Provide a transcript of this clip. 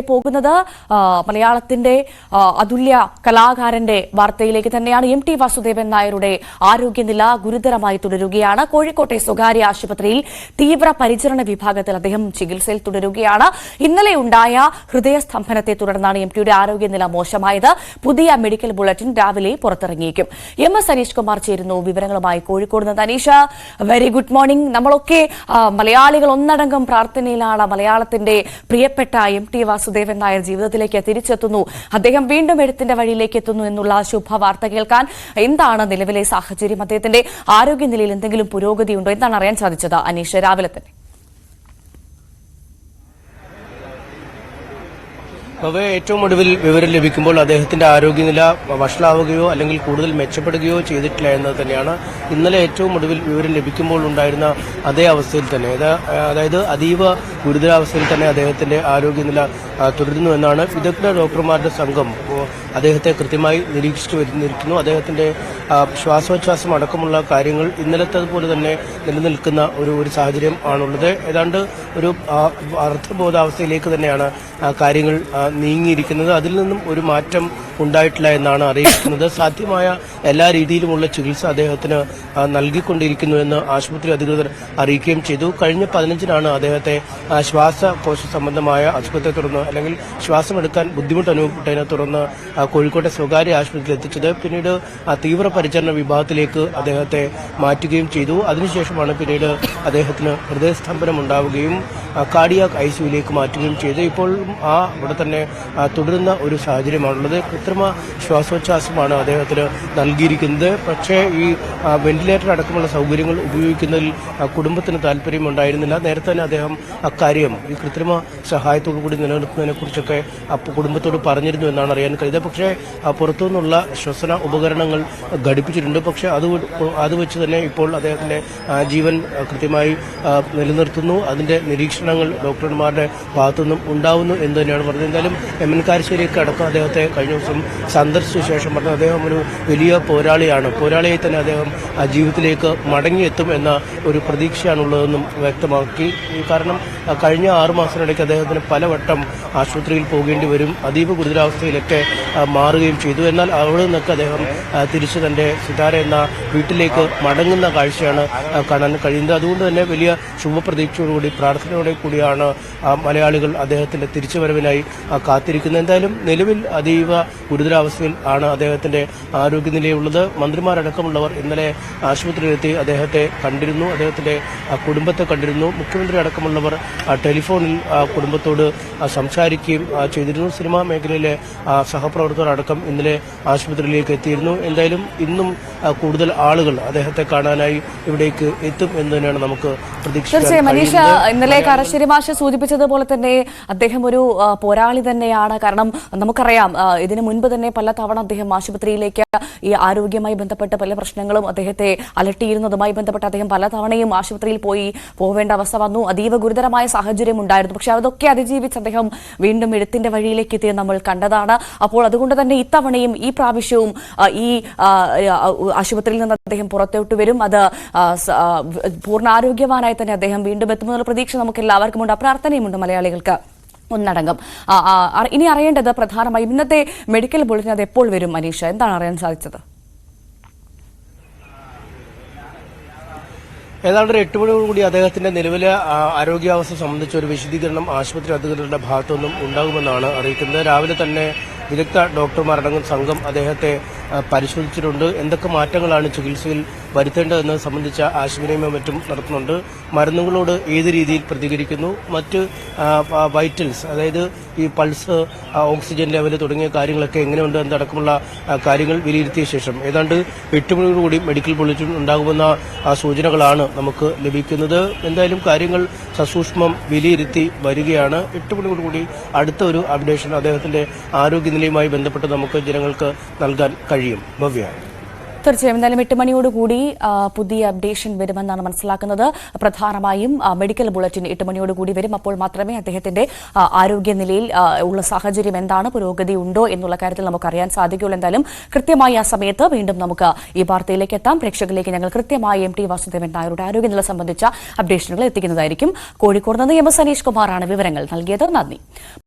പോകുന്നത് മലയാളത്തിന്റെ അതുല്യ കലാകാരന്റെ വാർത്തയിലേക്ക് തന്നെയാണ്. എം ടി വാസുദേവൻ നായരുടെ ആരോഗ്യനില ഗുരുതരമായി തുടരുകയാണ്. കോഴിക്കോട്ടെ സ്വകാര്യ ആശുപത്രിയിൽ തീവ്ര പരിചരണ വിഭാഗത്തിൽ അദ്ദേഹം ചികിത്സയിൽ തുടരുകയാണ്. ഇന്നലെ ഉണ്ടായ ഹൃദയസ്തംഭനത്തെ തുടർന്നാണ് എം ടിയുടെ ആരോഗ്യനില മോശമായത്. പുതിയ മെഡിക്കൽ ബുള്ളറ്റിൻ രാവിലെ പുറത്തിറങ്ങിയേക്കും. എസ് അനീഷ് കുമാർ ചേരുന്നു വിവരങ്ങളുമായി കോഴിക്കോട് നിന്ന്. Aneesh, very good morning. നമ്മളൊക്കെ മലയാളികൾ ഒന്നടങ്കം പ്രാർത്ഥനയിലാണ്. മലയാളത്തിന്റെ പ്രിയപ്പെട്ട എം ടി വാസുദേവൻ നായർ ജീവിതത്തിലേക്ക് തിരിച്ചെത്തുന്നു, അദ്ദേഹം വീണ്ടും എഴുത്തിന്റെ വഴിയിലേക്ക് എത്തുന്നു എന്നുള്ള ശുഭവാർത്ത കേൾക്കാൻ എന്താണ് നിലവിലെ സാഹചര്യം? അദ്ദേഹത്തിന്റെ ആരോഗ്യനിലയിൽ എന്തെങ്കിലും പുരോഗതിയുണ്ടോ? എന്താണ് അറിയാൻ സാധിച്ചത് അനീഷ് രാവിലെ തന്നെ? ഏറ്റവും ഒടുവിൽ വിവരം ലഭിക്കുമ്പോൾ അദ്ദേഹത്തിന്റെ ആരോഗ്യനില വഷളാവുകയോ അല്ലെങ്കിൽ കൂടുതൽ മെച്ചപ്പെടുകയോ ചെയ്തിട്ടില്ല എന്നത് തന്നെയാണ്. ഇന്നലെ ഏറ്റവും ഒടുവിൽ വിവരം ലഭിക്കുമ്പോൾ ഉണ്ടായിരുന്ന അതേ അവസ്ഥയിൽ തന്നെ, അതായത് അതീവ ഗുരുതരാവസ്ഥയിൽ തന്നെ അദ്ദേഹത്തിന്റെ ആരോഗ്യനില തുടരുന്നു എന്നാണ് വിദഗ്ധ ഡോക്ടർമാരുടെ സംഘം അദ്ദേഹത്തെ കൃത്യമായി നിരീക്ഷിച്ചു വരുന്നിരിക്കുന്നു. അദ്ദേഹത്തിന്റെ ശ്വാസോച്ഛ്വാസം അടക്കമുള്ള കാര്യങ്ങൾ ഇന്നലത്തേതുപോലെ തന്നെ നിലനിൽക്കുന്ന ഒരു സാഹചര്യം ആണുള്ളത്. ഏതാണ്ട് ഒരു അർത്ഥബോധാവസ്ഥയിലേക്ക് തന്നെയാണ് കാര്യങ്ങൾ നീങ്ങിയിരിക്കുന്നത്. അതിൽ നിന്നും ഒരു മാറ്റം ഉണ്ടായിട്ടില്ല എന്നാണ് അറിയിക്കുന്നത്. സാധ്യമായ എല്ലാ രീതിയിലുമുള്ള ചികിത്സ അദ്ദേഹത്തിന് നൽകിക്കൊണ്ടിരിക്കുന്നുവെന്ന് ആശുപത്രി അധികൃതർ അറിയിക്കുകയും ചെയ്തു. കഴിഞ്ഞ 15-നാണ് അദ്ദേഹത്തെ ശ്വാസകോശ സംബന്ധമായ അസുഖത്തെ തുടർന്ന് അല്ലെങ്കിൽ ശ്വാസമെടുക്കാൻ ബുദ്ധിമുട്ട് അനുഭവപ്പെട്ടതിനെ തുടർന്ന് കോഴിക്കോട്ടെ സ്വകാര്യ ആശുപത്രിയിൽ എത്തിച്ചത്. പിന്നീട് തീവ്ര പരിചരണ വിഭാഗത്തിലേക്ക് അദ്ദേഹത്തെ മാറ്റുകയും ചെയ്തു. അതിനുശേഷമാണ് പിന്നീട് അദ്ദേഹത്തിന് ഹൃദയസ്തംഭനം ഉണ്ടാവുകയും കാർഡിയാക് ഐസിയുവിലേക്ക് മാറ്റുകയും ചെയ്തു. ഇപ്പോൾ ഇവിടെ തന്നെ തുടരുന്ന ഒരു സാഹചര്യമാണുള്ളത്. കൃത്രിമ ശ്വാസോച്ഛ്വാസമാണ് അദ്ദേഹത്തിന് നൽകിയിരിക്കുന്നത്. പക്ഷേ ഈ വെന്റിലേറ്റർ അടക്കമുള്ള സൗകര്യങ്ങൾ ഉപയോഗിക്കുന്നതിൽ കുടുംബത്തിന് താല്പര്യമുണ്ടായിരുന്നില്ല. നേരത്തെ തന്നെ അദ്ദേഹം അക്കാര്യം ഈ കൃത്രിമ സഹായത്തോടു കൂടി നിലനിർത്തുന്നതിനെ കുറിച്ചൊക്കെ കുടുംബത്തോട് പറഞ്ഞിരുന്നു എന്നാണ് അറിയാൻ കഴിയുന്നത്. പക്ഷേ പുറത്തുനിന്നുള്ള ശ്വസന ഉപകരണങ്ങൾ ഘടിപ്പിച്ചിട്ടുണ്ട്. പക്ഷേ അത് വെച്ച് തന്നെ ഇപ്പോൾ അദ്ദേഹത്തിന്റെ ജീവൻ കൃത്യമായി നിലനിർത്തുന്നു. അതിന്റെ നിരീക്ഷണങ്ങൾ ഡോക്ടർമാരുടെ ഭാഗത്തുനിന്നും ഉണ്ടാവുന്നു എന്ന് തന്നെയാണ് പറഞ്ഞത്. എന്തായാലും എം.എൻ. കാരശ്ശേരിയൊക്കെ അടക്കം അദ്ദേഹത്തെ കഴിഞ്ഞ ദിവസം സന്ദർശിച്ച ശേഷം പറഞ്ഞു അദ്ദേഹം ഒരു വലിയ പോരാളിയാണ്, പോരാളിയായി തന്നെ അദ്ദേഹം ജീവിതത്തിലേക്ക് മടങ്ങിയെത്തും എന്ന ഒരു പ്രതീക്ഷയാണുള്ളതെന്നും വ്യക്തമാക്കി. കാരണം കഴിഞ്ഞ 6 മാസത്തിനിടയ്ക്ക് അദ്ദേഹത്തിന് പലവട്ടം ആശുപത്രിയിൽ പോകേണ്ടി വരും, അതീവ ഗുരുതരാവസ്ഥയിലൊക്കെ മാറുകയും ചെയ്തു. എന്നാൽ അവിടെ നിന്നൊക്കെ അദ്ദേഹം തിരിച്ച് തന്റെ സിതാര എന്ന വീട്ടിലേക്ക് മടങ്ങുന്ന കാഴ്ചയാണ് കാണാൻ കഴിയുന്നത്. അതുകൊണ്ട് തന്നെ വലിയ ശുഭപ്രതീക്ഷയോടുകൂടി പ്രാർത്ഥനയോടെ കൂടിയാണ് മലയാളികൾ അദ്ദേഹത്തിന്റെ തിരിച്ചുവരവിനായി കാത്തിരിക്കുന്നത്. എന്തായാലും നിലവിൽ അതീവ ഗുരുതരാവസ്ഥയിൽ ആണ് അദ്ദേഹത്തിന്റെ ആരോഗ്യനിലയുള്ളത്. മന്ത്രിമാരടക്കമുള്ളവർ ഇന്നലെ ആശുപത്രിയിലെത്തി അദ്ദേഹത്തെ കണ്ടിരുന്നു, അദ്ദേഹത്തിന്റെ കുടുംബത്തെ കണ്ടിരുന്നു. മുഖ്യമന്ത്രി അടക്കമുള്ളവർ ടെലിഫോണിൽ കുടുംബത്തോട് സംസാരിക്കുകയും ചെയ്തിരുന്നു. സിനിമാ മേഖലയിലെ സഹപ്രവർത്തകർ അടക്കം ഇന്നലെ ആശുപത്രിയിലേക്ക് എത്തിയിരുന്നു. എന്തായാലും ഇന്നും കൂടുതൽ ആളുകൾ അദ്ദേഹത്തെ കാണാനായി ഇവിടേക്ക് എത്തും എന്ന് തന്നെയാണ് നമുക്ക് പ്രതീക്ഷിക്കാൻ. മനീഷ, ഇന്നലെ കാരശ്ശേരി മാഷ് സൂചിപ്പിച്ചതുപോലെ തന്നെ അദ്ദേഹം ഒരു പോരാളി തന്നെയാണ്. കാരണം നമുക്കറിയാം ഇതിനു മുൻപ് തന്നെ പല തവണ അദ്ദേഹം ആശുപത്രിയിലേക്ക് ഈ ആരോഗ്യവുമായി ബന്ധപ്പെട്ട് പല പ്രശ്നങ്ങളും അദ്ദേഹത്തെ അലട്ടിയിരുന്നതുമായി ബന്ധപ്പെട്ട് അദ്ദേഹം പല തവണയും ആശുപത്രിയിൽ പോവേണ്ട അവസ്ഥ വന്നു. അതീവ ഗുരുതരമായ സാഹചര്യം ഉണ്ടായിരുന്നു. പക്ഷെ അതൊക്കെ അതിജീവിച്ച് അദ്ദേഹം വീണ്ടും എഴുത്തിന്റെ വഴിയിലേക്ക് എത്തിയത് നമ്മൾ കണ്ടതാണ്. അപ്പോൾ അതുകൊണ്ട് തന്നെ ഇത്തവണയും ഈ പ്രാവശ്യവും ഈ ആശുപത്രിയിൽ നിന്ന് അദ്ദേഹം പുറത്തോട്ട് വരും. അത് പൂർണ്ണ ആരോഗ്യവാനായി തന്നെ അദ്ദേഹം വീണ്ടും എത്തുമെന്നുള്ള പ്രതീക്ഷ നമുക്ക് എല്ലാവർക്കുമുണ്ട്, പ്രാർത്ഥനയുമുണ്ട് മലയാളികൾക്ക് ഒന്നടങ്കം. ഇനി അറിയേണ്ടത് പ്രധാനമായും ഇന്നത്തെ മെഡിക്കൽ ബുള്ളറ്റിൻ അത് എപ്പോൾ വരും മനീഷ? എന്താണ് അറിയാൻ സാധിച്ചത്? ഏതാണ്ട് 8 മണിയോടുകൂടി അദ്ദേഹത്തിന്റെ നിലവിലെ ആരോഗ്യാവസ്ഥ സംബന്ധിച്ച ഒരു വിശദീകരണം ആശുപത്രി അധികൃതരുടെ ഭാഗത്തുനിന്നും ഉണ്ടാകുമെന്നാണ് അറിയിക്കുന്നത്. രാവിലെ തന്നെ വിദഗ്ധ ഡോക്ടർമാരടങ്ങുന്ന സംഘം അദ്ദേഹത്തെ പരിശോധിച്ചിട്ടുണ്ട്. എന്തൊക്കെ മാറ്റങ്ങളാണ് ചികിത്സയിൽ വരുത്തേണ്ടതെന്നത് സംബന്ധിച്ച ആശയവിനിമയം മറ്റും നടത്തുന്നുണ്ട്. മരുന്നുകളോട് ഏത് രീതിയിൽ പ്രതികരിക്കുന്നു, മറ്റ് വൈറ്റൽസ്, അതായത് ഈ പൾസ്, ഓക്സിജൻ ലെവൽ തുടങ്ങിയ കാര്യങ്ങളൊക്കെ എങ്ങനെയുണ്ട് എന്നടക്കമുള്ള കാര്യങ്ങൾ വിലയിരുത്തിയ ശേഷം ഏതാണ്ട് 8 മണിയോടുകൂടി മെഡിക്കൽ ബുള്ളറ്റിൻ ഉണ്ടാകുമെന്ന സൂചനകളാണ് നമുക്ക് ലഭിക്കുന്നത്. എന്തായാലും കാര്യങ്ങൾ സസൂക്ഷ്മം വിലയിരുത്തി വരികയാണ്. 8 മണിയോടുകൂടി അടുത്ത ഒരു അപ്ഡേഷൻ അദ്ദേഹത്തിന്റെ ആരോഗ്യനിലയുമായി ബന്ധപ്പെട്ട് നമുക്ക് ജനങ്ങൾക്ക് നൽകാൻ കഴിയും. ഭവ്യ, തീർച്ചയായും എന്തായാലും 8 മണിയോടുകൂടി പുതിയ അപ്ഡേഷൻ വരുമെന്നാണ് മനസ്സിലാക്കുന്നത്. പ്രധാനമായും മെഡിക്കൽ ബുള്ളറ്റിൻ 8 മണിയോടുകൂടി വരും. അപ്പോൾ മാത്രമേ അദ്ദേഹത്തിന്റെ ആരോഗ്യനിലയിൽ ഉള്ള സാഹചര്യം എന്താണ്, പുരോഗതി ഉണ്ടോ എന്നുള്ള കാര്യത്തിൽ നമുക്ക് അറിയാൻ സാധിക്കുകയുള്ളൂ. എന്തായാലും കൃത്യമായി ആ സമയത്ത് വീണ്ടും നമുക്ക് ഈ വാർത്തയിലേക്ക് എത്താം. പ്രേക്ഷകരിലേക്ക് ഞങ്ങൾ കൃത്യമായി എം ടി വാസുദേവൻ നായരുടെ ആരോഗ്യനില സംബന്ധിച്ച അപ്ഡേഷനുകൾ എത്തിക്കുന്നതായിരിക്കും. കോഴിക്കോട് നിന്ന് എസ് അനീഷ് കുമാറാണ് വിവരങ്ങൾ നൽകിയത്. നന്ദി.